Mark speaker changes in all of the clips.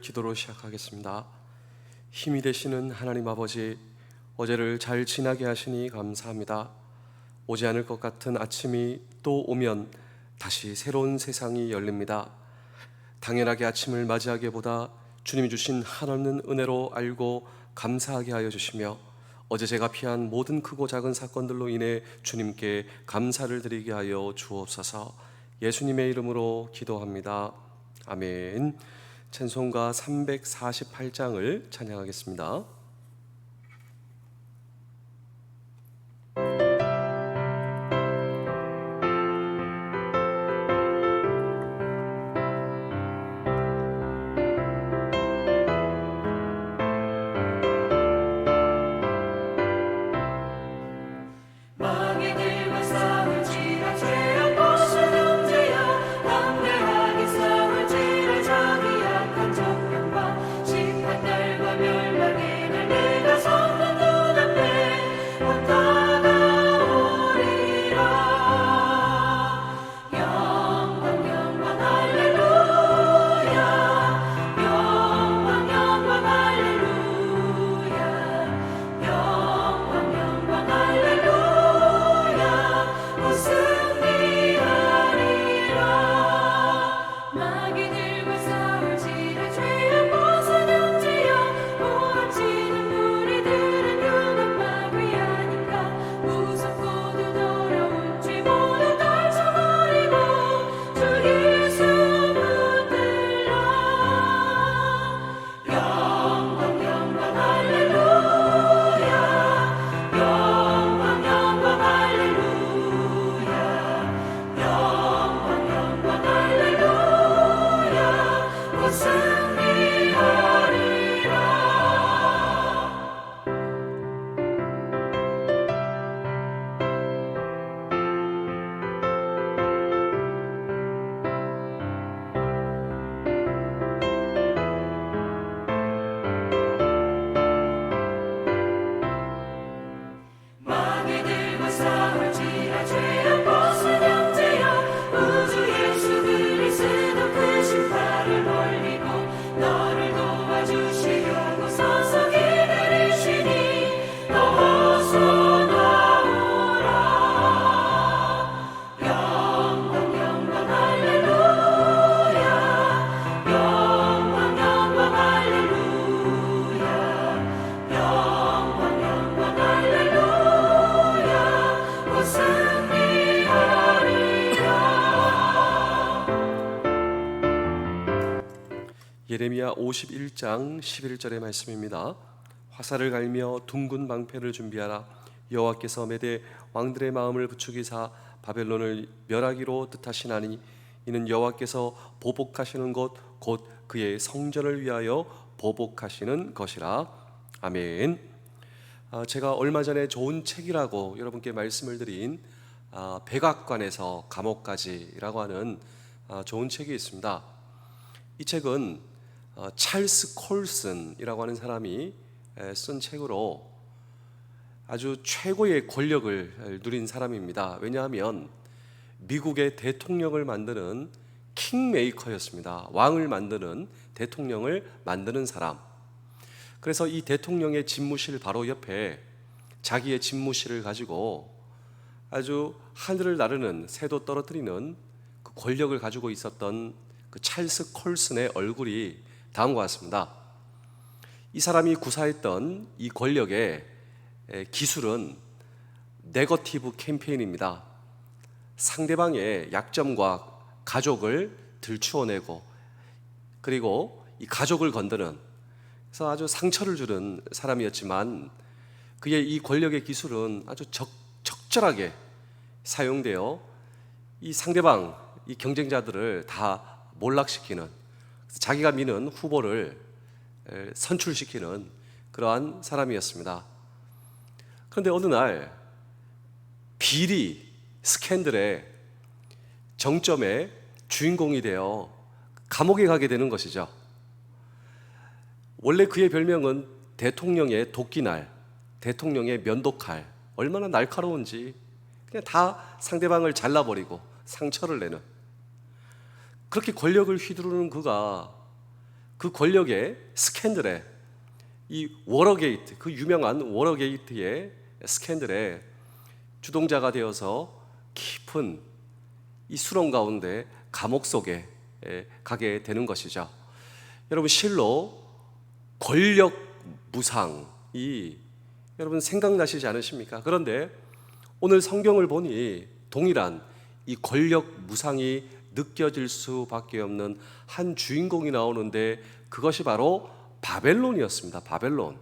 Speaker 1: 기도로 시작하겠습니다. 힘이 되시는 하나님 아버지, 어제를 잘 지나게 하시니 감사합니다. 오지 않을 것 같은 아침이 또 오면 다시 새로운 세상이 열립니다. 당연하게 아침을 맞이하기보다 주님이 주신 한없는 은혜로 알고 감사하게 하여 주시며, 어제 제가 피한 모든 크고 작은 사건들로 인해 주님께 감사를 드리게 하여 주옵소서. 예수님의 이름으로 기도합니다. 아멘. 찬송가 348장을 찬양하겠습니다. 예레미야 51장 11절의 말씀입니다. 화살을 갈며 둥근 방패를 준비하라. 여호와께서 메대 왕들의 마음을 부추기사 바벨론을 멸하기로 뜻하시나니 이는 여호와께서 보복하시는 곳 곧 그의 성전을 위하여 보복하시는 것이라. 아멘. 제가 얼마 전에 좋은 책이라고 여러분께 말씀을 드린 백악관에서 감옥까지라고 하는 좋은 책이 있습니다. 이 책은 찰스 콜슨이라고 하는 사람이 쓴 책으로 아주 최고의 권력을 누린 사람입니다. 왜냐하면 미국의 대통령을 만드는 킹메이커였습니다. 왕을 만드는, 대통령을 만드는 사람. 그래서 이 대통령의 집무실 바로 옆에 자기의 집무실을 가지고 아주 하늘을 나르는, 새도 떨어뜨리는 그 권력을 가지고 있었던 그 찰스 콜슨의 얼굴이 다음과 같습니다. 이 사람이 구사했던 이 권력의 기술은 네거티브 캠페인입니다. 상대방의 약점과 가족을 들추어내고, 그리고 이 가족을 건드는, 그래서 아주 상처를 주는 사람이었지만, 그의 이 권력의 기술은 아주 적절하게 사용되어 이 상대방, 이 경쟁자들을 다 몰락시키는, 자기가 미는 후보를 선출시키는 그러한 사람이었습니다. 그런데 어느 날 비리 스캔들의 정점에 주인공이 되어 감옥에 가게 되는 것이죠. 원래 그의 별명은 대통령의 도끼날, 대통령의 면도칼. 얼마나 날카로운지 그냥 다 상대방을 잘라버리고 상처를 내는, 그렇게 권력을 휘두르는 그가 그 권력의 스캔들에, 이 워러게이트, 그 유명한 워러게이트의 스캔들에 주동자가 되어서 깊은 이 수렁 가운데 감옥 속에 가게 되는 것이죠. 여러분, 실로 권력 무상이 여러분 생각나시지 않으십니까? 그런데 오늘 성경을 보니 동일한 이 권력 무상이 느껴질 수밖에 없는 한 주인공이 나오는데, 그것이 바로 바벨론이었습니다. 바벨론.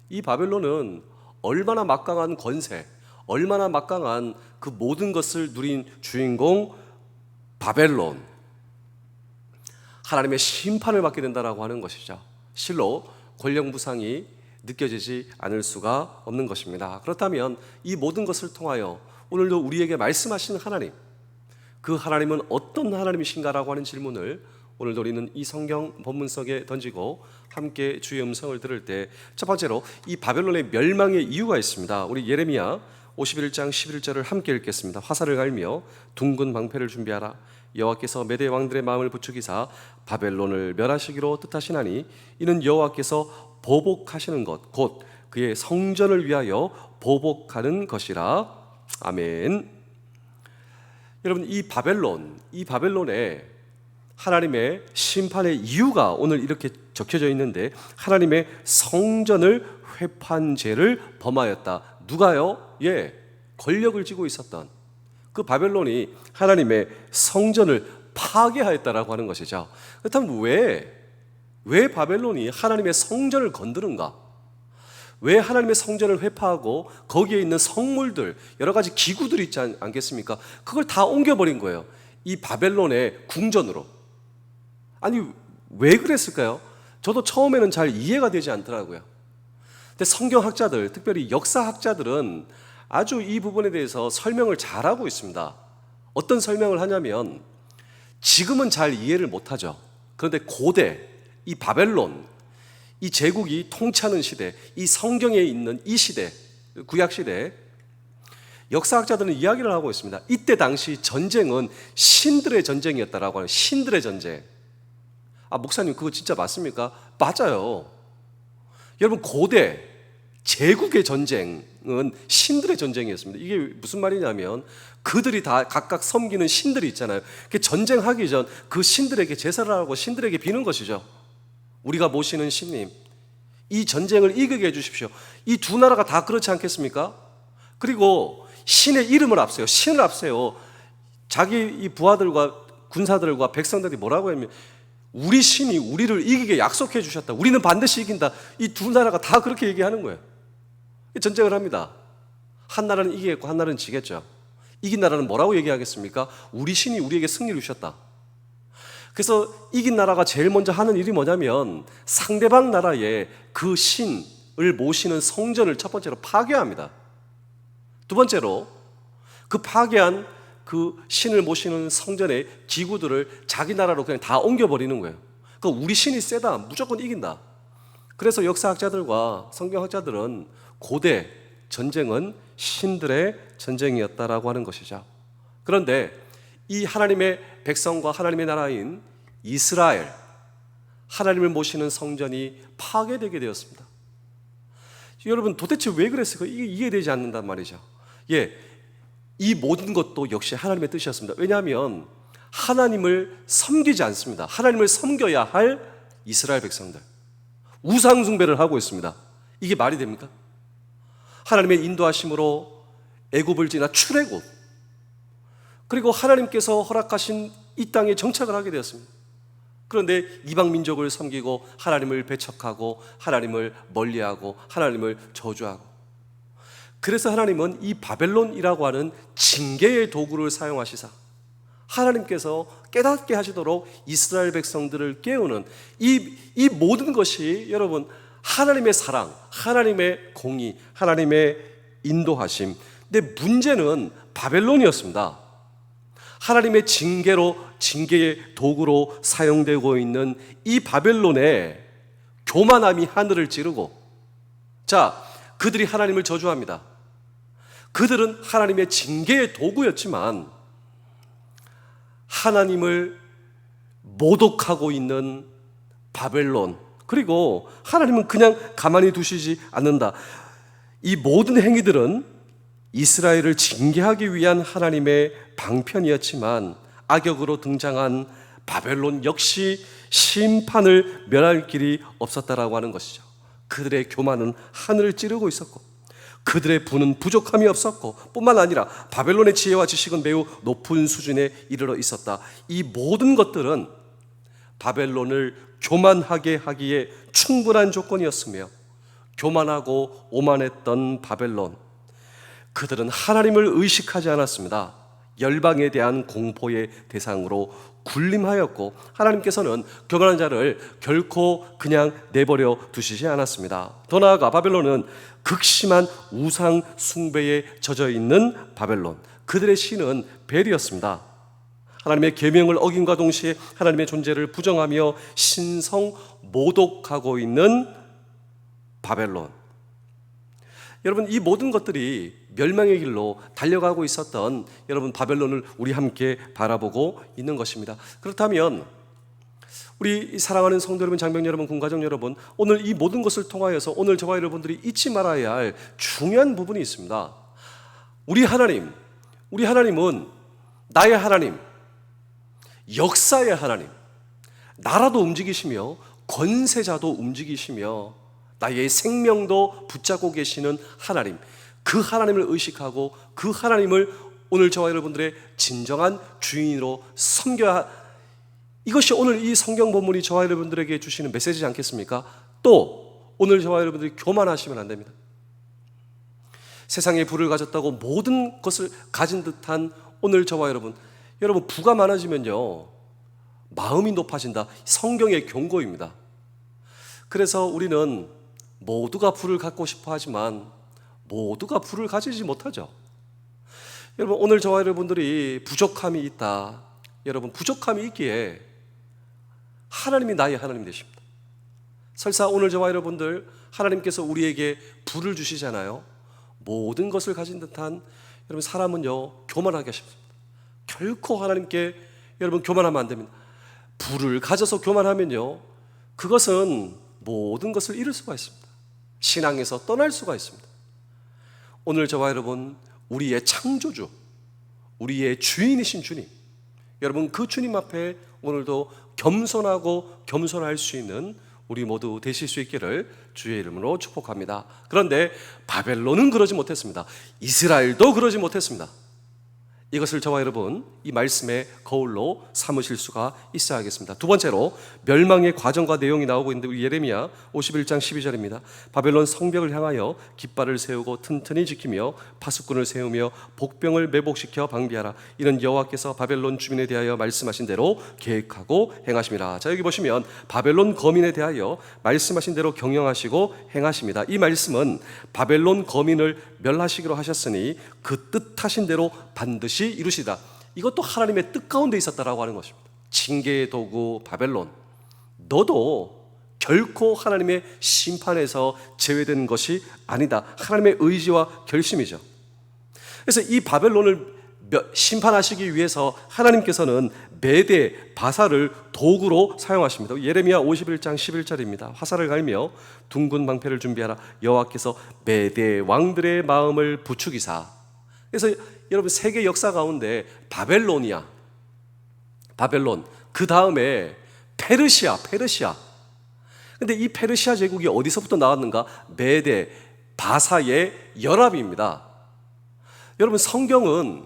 Speaker 1: 이 바벨론은 얼마나 막강한 권세, 얼마나 막강한 그 모든 것을 누린 주인공 바벨론. 하나님의 심판을 받게 된다라고 하는 것이죠. 실로 권력 무상이 느껴지지 않을 수가 없는 것입니다. 그렇다면 이 모든 것을 통하여 오늘도 우리에게 말씀하시는 하나님, 그 하나님은 어떤 하나님이신가라고 하는 질문을 오늘도 우리는 이 성경 본문 속에 던지고 함께 주의 음성을 들을 때, 첫 번째로 이 바벨론의 멸망의 이유가 있습니다. 우리 예레미야 51장 11절을 함께 읽겠습니다. 화살을 갈며 둥근 방패를 준비하라. 여호와께서 메대 왕들의 마음을 부추기사 바벨론을 멸하시기로 뜻하시나니 이는 여호와께서 보복하시는 것, 곧 그의 성전을 위하여 보복하는 것이라. 아멘. 여러분, 이 바벨론에 하나님의 심판의 이유가 오늘 이렇게 적혀져 있는데, 하나님의 성전을 회파한 죄를 범하였다. 누가요? 권력을 쥐고 있었던 그 바벨론이 하나님의 성전을 파괴하였다라고 하는 것이죠. 그렇다면 왜 바벨론이 하나님의 성전을 건드는가? 왜 하나님의 성전을 회파하고 거기에 있는 성물들, 여러 가지 기구들이 있지 않겠습니까? 그걸 다 옮겨버린 거예요. 이 바벨론의 궁전으로. 아니, 왜 그랬을까요? 저도 처음에는 잘 이해가 되지 않더라고요. 근데 성경학자들, 특별히 역사학자들은 아주 이 부분에 대해서 설명을 잘하고 있습니다. 어떤 설명을 하냐면, 지금은 잘 이해를 못하죠. 그런데 고대, 이 바벨론, 이 제국이 통치하는 시대, 이 성경에 있는 이 시대, 구약시대, 역사학자들은 이야기를 하고 있습니다. 이때 당시 전쟁은 신들의 전쟁이었다라고 하는, 신들의 전쟁. 목사님, 그거 진짜 맞습니까? 맞아요. 여러분, 고대 제국의 전쟁은 신들의 전쟁이었습니다. 이게 무슨 말이냐면, 그들이 다 각각 섬기는 신들이 있잖아요. 전쟁하기 전 그 신들에게 제사를 하고 신들에게 비는 것이죠. 우리가 모시는 신님, 이 전쟁을 이기게 해주십시오. 이 두 나라가 다 그렇지 않겠습니까? 그리고 신의 이름을 앞세워, 신을 앞세워 자기 이 부하들과 군사들과 백성들이 뭐라고 하냐면, 우리 신이 우리를 이기게 약속해 주셨다. 우리는 반드시 이긴다. 이 두 나라가 다 그렇게 얘기하는 거예요. 전쟁을 합니다. 한 나라는 이기겠고 한 나라는 지겠죠. 이긴 나라는 뭐라고 얘기하겠습니까? 우리 신이 우리에게 승리를 주셨다. 그래서 이긴 나라가 제일 먼저 하는 일이 뭐냐면, 상대방 나라의 그 신을 모시는 성전을 첫 번째로 파괴합니다. 두 번째로 그 파괴한 그 신을 모시는 성전의 기구들을 자기 나라로 그냥 다 옮겨버리는 거예요. 그러니까 우리 신이 세다, 무조건 이긴다. 그래서 역사학자들과 성경학자들은 고대 전쟁은 신들의 전쟁이었다라고 하는 것이죠. 그런데 이 하나님의 백성과 하나님의 나라인 이스라엘, 하나님을 모시는 성전이 파괴되게 되었습니다. 여러분, 도대체 왜 그랬을까요? 이게 이해되지 않는단 말이죠. 이 모든 것도 역시 하나님의 뜻이었습니다. 왜냐하면 하나님을 섬기지 않습니다. 하나님을 섬겨야 할 이스라엘 백성들, 우상 숭배를 하고 있습니다. 이게 말이 됩니까? 하나님의 인도하심으로 애굽을 지나 출애굽, 그리고 하나님께서 허락하신 이 땅에 정착을 하게 되었습니다. 그런데 이방 민족을 섬기고 하나님을 배척하고 하나님을 멀리하고 하나님을 저주하고, 그래서 하나님은 이 바벨론이라고 하는 징계의 도구를 사용하시사 하나님께서 깨닫게 하시도록 이스라엘 백성들을 깨우는 이 모든 것이 여러분 하나님의 사랑, 하나님의 공의, 하나님의 인도하심. 근데 문제는 바벨론이었습니다. 하나님의 징계의 도구로 사용되고 있는 이 바벨론의 교만함이 하늘을 찌르고, 그들이 하나님을 저주합니다. 그들은 하나님의 징계의 도구였지만 하나님을 모독하고 있는 바벨론, 그리고 하나님은 그냥 가만히 두시지 않는다. 이 모든 행위들은 이스라엘을 징계하기 위한 하나님의 방편이었지만 악역으로 등장한 바벨론 역시 심판을 면할 길이 없었다라고 하는 것이죠. 그들의 교만은 하늘을 찌르고 있었고 그들의 부는 부족함이 없었고 뿐만 아니라 바벨론의 지혜와 지식은 매우 높은 수준에 이르러 있었다. 이 모든 것들은 바벨론을 교만하게 하기에 충분한 조건이었으며 교만하고 오만했던 바벨론, 그들은 하나님을 의식하지 않았습니다. 열방에 대한 공포의 대상으로 군림하였고 하나님께서는 교만한 자를 결코 그냥 내버려 두시지 않았습니다. 더 나아가 바벨론은 극심한 우상 숭배에 젖어 있는 바벨론, 그들의 신은 벨이었습니다. 하나님의 계명을 어김과 동시에 하나님의 존재를 부정하며 신성 모독하고 있는 바벨론. 여러분, 이 모든 것들이 멸망의 길로 달려가고 있었던 여러분 바벨론을 우리 함께 바라보고 있는 것입니다. 그렇다면 우리 사랑하는 성도 여러분, 장병 여러분, 군가정 여러분, 오늘 이 모든 것을 통하여서 오늘 저와 여러분들이 잊지 말아야 할 중요한 부분이 있습니다. 우리 하나님은 나의 하나님, 역사의 하나님, 나라도 움직이시며 권세자도 움직이시며 나의 생명도 붙잡고 계시는 하나님, 그 하나님을 의식하고 그 하나님을 오늘 저와 여러분들의 진정한 주인으로 섬겨야, 이것이 오늘 이 성경 본문이 저와 여러분들에게 주시는 메시지지 않겠습니까? 또 오늘 저와 여러분들이 교만하시면 안 됩니다. 세상에 부를 가졌다고 모든 것을 가진 듯한 오늘 저와 여러분 부가 많아지면요 마음이 높아진다. 성경의 경고입니다. 그래서 우리는 모두가 부를 갖고 싶어 하지만 모두가 부를 가지지 못하죠. 여러분, 오늘 저와 여러분들이 부족함이 있다. 여러분, 부족함이 있기에 하나님이 나의 하나님 되십니다. 설사 오늘 저와 여러분들 하나님께서 우리에게 부를 주시잖아요. 모든 것을 가진 듯한 여러분 사람은요 교만하게 하십니다. 결코 하나님께 여러분 교만하면 안 됩니다. 부를 가져서 교만하면요 그것은 모든 것을 잃을 수가 있습니다. 신앙에서 떠날 수가 있습니다. 오늘 저와 여러분, 우리의 창조주, 우리의 주인이신 주님, 여러분 그 주님 앞에 오늘도 겸손하고 겸손할 수 있는 우리 모두 되실 수 있기를 주의 이름으로 축복합니다. 그런데 바벨론은 그러지 못했습니다. 이스라엘도 그러지 못했습니다. 이것을 저와 여러분 이 말씀의 거울로 삼으실 수가 있어야겠습니다. 두 번째로 멸망의 과정과 내용이 나오고 있는데 우리 예레미야 51장 12절입니다. 바벨론 성벽을 향하여 깃발을 세우고 튼튼히 지키며 파수꾼을 세우며 복병을 매복시켜 방비하라. 이는 여호와께서 바벨론 주민에 대하여 말씀하신 대로 계획하고 행하심이라. 자, 여기 보시면 바벨론 거민에 대하여 말씀하신 대로 경영하시고 행하십니다. 이 말씀은 바벨론 거민을 멸하시기로 하셨으니 그 뜻하신 대로 반드시 이루시다. 이것도 하나님의 뜻 가운데 있었다라고 하는 것입니다. 징계의 도구 바벨론, 너도 결코 하나님의 심판에서 제외된 것이 아니다. 하나님의 의지와 결심이죠. 그래서 이 바벨론을 심판하시기 위해서 하나님께서는 메대, 바사를 도구로 사용하십니다. 예레미야 51장 11절입니다. 화살을 갈며 둥근 방패를 준비하라. 여호와께서 메대 왕들의 마음을 부추기사. 그래서 여러분 세계 역사 가운데 바벨론, 그 다음에 페르시아. 근데 이 페르시아 제국이 어디서부터 나왔는가? 메대, 바사의 연합입니다. 여러분 성경은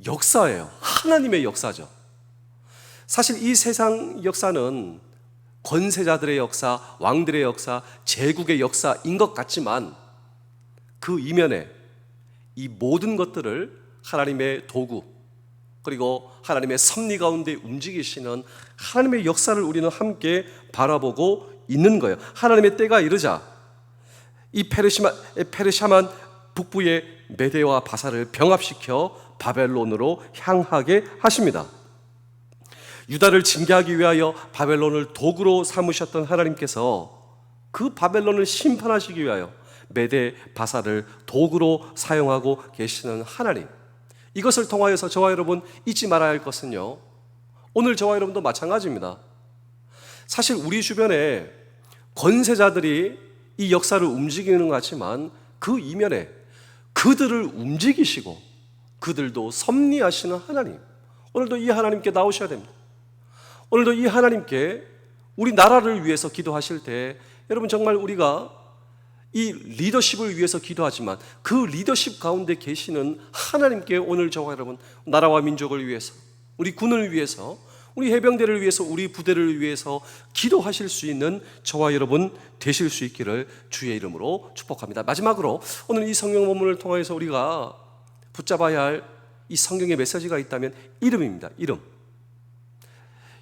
Speaker 1: 역사예요. 하나님의 역사죠. 사실 이 세상 역사는 권세자들의 역사, 왕들의 역사, 제국의 역사인 것 같지만 그 이면에 이 모든 것들을 하나님의 도구 그리고 하나님의 섭리 가운데 움직이시는 하나님의 역사를 우리는 함께 바라보고 있는 거예요. 하나님의 때가 이르자 이 페르시아만 북부의 메대와 바사를 병합시켜 바벨론으로 향하게 하십니다. 유다를 징계하기 위하여 바벨론을 도구로 삼으셨던 하나님께서 그 바벨론을 심판하시기 위하여 메대 바사를 도구로 사용하고 계시는 하나님, 이것을 통하여서 저와 여러분 잊지 말아야 할 것은요 오늘 저와 여러분도 마찬가지입니다. 사실 우리 주변에 권세자들이 이 역사를 움직이는 것 같지만 그 이면에 그들을 움직이시고 그들도 섭리하시는 하나님, 오늘도 이 하나님께 나오셔야 됩니다. 오늘도 이 하나님께 우리 나라를 위해서 기도하실 때 여러분, 정말 우리가 이 리더십을 위해서 기도하지만 그 리더십 가운데 계시는 하나님께 오늘 저와 여러분, 나라와 민족을 위해서, 우리 군을 위해서, 우리 해병대를 위해서, 우리 부대를 위해서 기도하실 수 있는 저와 여러분 되실 수 있기를 주의 이름으로 축복합니다. 마지막으로 오늘 이 성경 본문을 통해서 우리가 붙잡아야 할 이 성경의 메시지가 있다면 이름입니다. 이름.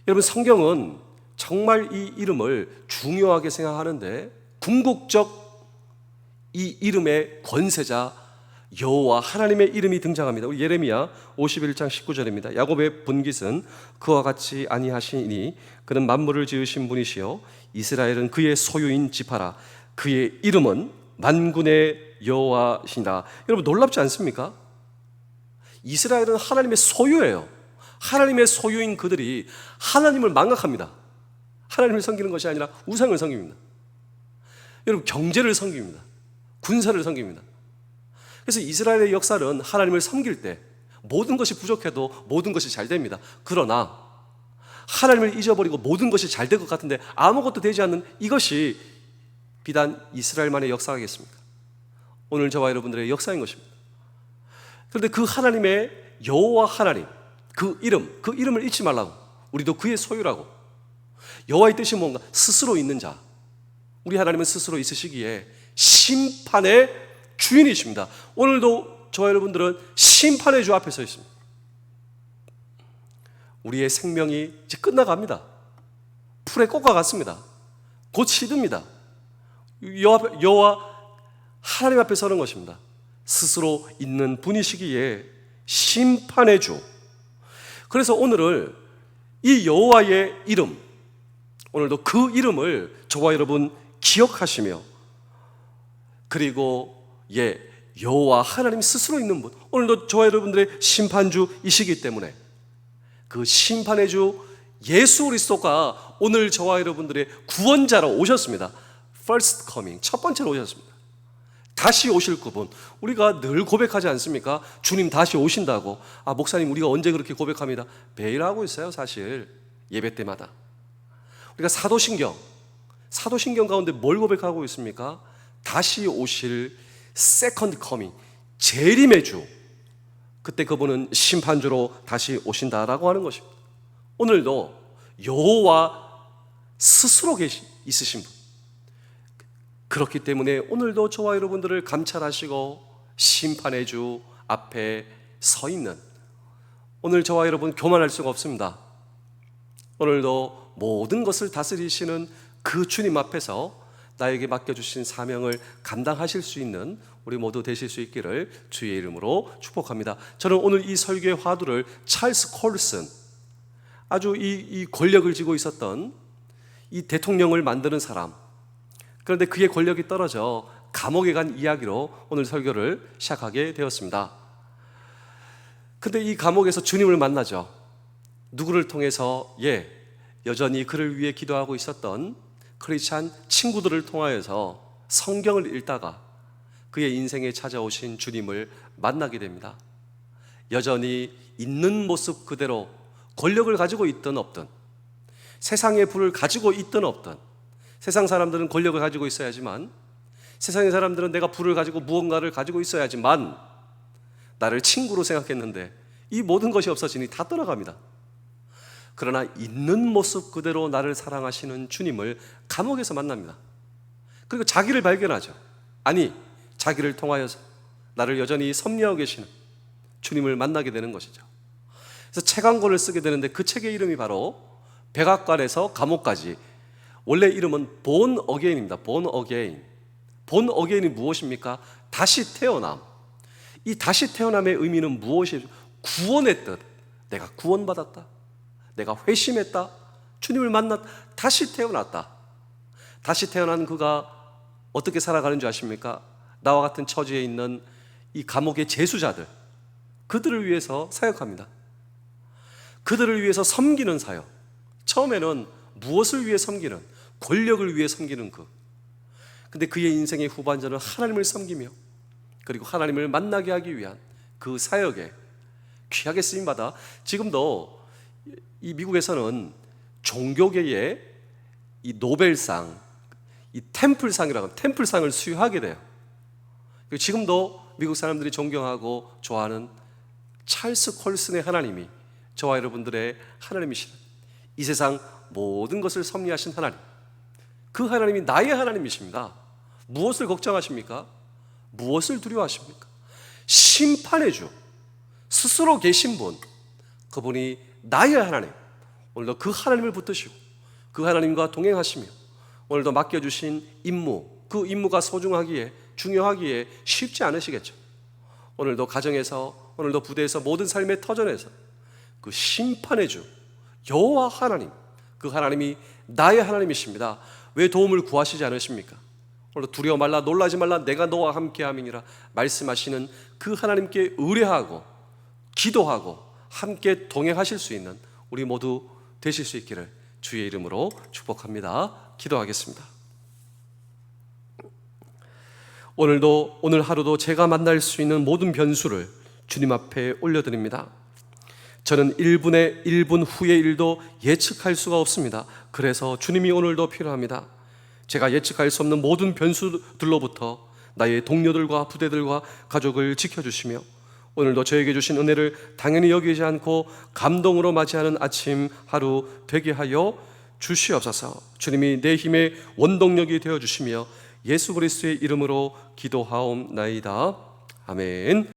Speaker 1: 여러분, 성경은 정말 이 이름을 중요하게 생각하는데 궁극적 이 이름의 권세자 여호와 하나님의 이름이 등장합니다. 우리 예레미야 51장 19절입니다. 야곱의 본깃은 그와 같이 아니하시니 그는 만물을 지으신 분이시요 이스라엘은 그의 소유인 지파라. 그의 이름은 만군의 여호와시니라. 여러분, 놀랍지 않습니까? 이스라엘은 하나님의 소유예요. 하나님의 소유인 그들이 하나님을 망각합니다. 하나님을 섬기는 것이 아니라 우상을 섬깁니다. 여러분, 경제를 섬깁니다. 군사를 섬깁니다. 그래서 이스라엘의 역사는 하나님을 섬길 때 모든 것이 부족해도 모든 것이 잘 됩니다. 그러나 하나님을 잊어버리고 모든 것이 잘 될 것 같은데 아무것도 되지 않는 이것이 비단 이스라엘만의 역사겠습니까? 오늘 저와 여러분들의 역사인 것입니다. 그런데 그 하나님의 여호와 하나님, 그 이름을 잊지 말라고. 우리도 그의 소유라고. 여호와의 뜻이 뭔가? 스스로 있는 자. 우리 하나님은 스스로 있으시기에 심판의 주인이십니다. 오늘도 저와 여러분들은 심판의 주 앞에 서 있습니다. 우리의 생명이 이제 끝나갑니다. 풀에 꽃과 같습니다. 곧 시듭니다. 여호와 하나님 앞에 서는 것입니다. 스스로 있는 분이시기에 심판의 주. 그래서 오늘을 이 여호와의 이름, 오늘도 그 이름을 저와 여러분 기억하시며, 그리고 여호와 하나님 스스로 있는 분, 오늘도 저와 여러분들의 심판주이시기 때문에 그 심판의 주 예수 그리스도가 오늘 저와 여러분들의 구원자로 오셨습니다. First coming, 첫 번째로 오셨습니다. 다시 오실 그분, 우리가 늘 고백하지 않습니까? 주님 다시 오신다고. 목사님, 우리가 언제 그렇게 고백합니다? 매일 하고 있어요. 사실 예배 때마다 우리가 사도신경 가운데 뭘 고백하고 있습니까? 다시 오실 세컨드 커밍, 재림의 주, 그때 그분은 심판주로 다시 오신다라고 하는 것입니다. 오늘도 여호와 스스로 있으신 분, 그렇기 때문에 오늘도 저와 여러분들을 감찰하시고 심판의 주 앞에 서 있는, 오늘 저와 여러분 교만할 수가 없습니다. 오늘도 모든 것을 다스리시는 그 주님 앞에서 나에게 맡겨주신 사명을 감당하실 수 있는 우리 모두 되실 수 있기를 주의 이름으로 축복합니다. 저는 오늘 이 설교의 화두를 찰스 콜슨, 아주 이 권력을 쥐고 있었던 이 대통령을 만드는 사람, 그런데 그의 권력이 떨어져 감옥에 간 이야기로 오늘 설교를 시작하게 되었습니다. 그런데 이 감옥에서 주님을 만나죠. 누구를 통해서? 여전히 그를 위해 기도하고 있었던 크리스찬 친구들을 통하여서 성경을 읽다가 그의 인생에 찾아오신 주님을 만나게 됩니다. 여전히 있는 모습 그대로 권력을 가지고 있든 없든, 세상의 부를 가지고 있든 없든, 세상 사람들은 권력을 가지고 있어야지만, 세상의 사람들은 내가 부를 가지고 무언가를 가지고 있어야지만 나를 친구로 생각했는데 이 모든 것이 없어지니 다 떠나갑니다. 그러나 있는 모습 그대로 나를 사랑하시는 주님을 감옥에서 만납니다. 그리고 자기를 발견하죠. 아니, 자기를 통하여서 나를 여전히 섭리하고 계시는 주님을 만나게 되는 것이죠. 그래서 책 한 권을 쓰게 되는데 그 책의 이름이 바로 백악관에서 감옥까지, 원래 이름은 Born Again입니다. Born Again. Born Again이 무엇입니까? 다시 태어남. 이 다시 태어남의 의미는 무엇이죠? 구원의 뜻. 내가 구원받았다, 내가 회심했다, 주님을 만났다, 다시 태어났다. 다시 태어난 그가 어떻게 살아가는 줄 아십니까? 나와 같은 처지에 있는 이 감옥의 재수자들, 그들을 위해서 사역합니다. 그들을 위해서 섬기는 사역. 처음에는 무엇을 위해 섬기는, 권력을 위해 섬기는 근데 그의 인생의 후반전은 하나님을 섬기며 그리고 하나님을 만나게 하기 위한 그 사역에 귀하게 쓰임받아 지금도 이 미국에서는 종교계에 이 노벨상, 이 템플상이라고 템플상을 수여하게 돼요. 지금도 미국 사람들이 존경하고 좋아하는 찰스 콜슨의 하나님이 저와 여러분들의 하나님이시라. 이 세상 모든 것을 섭리하신 하나님, 그 하나님이 나의 하나님이십니다. 무엇을 걱정하십니까? 무엇을 두려워하십니까? 심판의 주, 스스로 계신 분, 그분이 나의 하나님. 오늘도 그 하나님을 붙드시고 그 하나님과 동행하시며 오늘도 맡겨주신 임무, 그 임무가 소중하기에, 중요하기에 쉽지 않으시겠죠. 오늘도 가정에서, 오늘도 부대에서, 모든 삶의 터전에서 그 심판의 주 여호와 하나님, 그 하나님이 나의 하나님이십니다. 왜 도움을 구하시지 않으십니까? 오늘도 두려워 말라, 놀라지 말라, 내가 너와 함께함이니라 말씀하시는 그 하나님께 의뢰하고 기도하고 함께 동행하실 수 있는 우리 모두 되실 수 있기를 주의 이름으로 축복합니다. 기도하겠습니다. 오늘 하루도 제가 만날 수 있는 모든 변수를 주님 앞에 올려드립니다. 저는 1분의 1분 후의 일도 예측할 수가 없습니다. 그래서 주님이 오늘도 필요합니다. 제가 예측할 수 없는 모든 변수들로부터 나의 동료들과 부대들과 가족을 지켜주시며 오늘도 저에게 주신 은혜를 당연히 여기지 않고 감동으로 맞이하는 아침 하루 되게 하여 주시옵소서. 주님이 내 힘의 원동력이 되어주시며 예수 그리스도의 이름으로 기도하옵나이다. 아멘.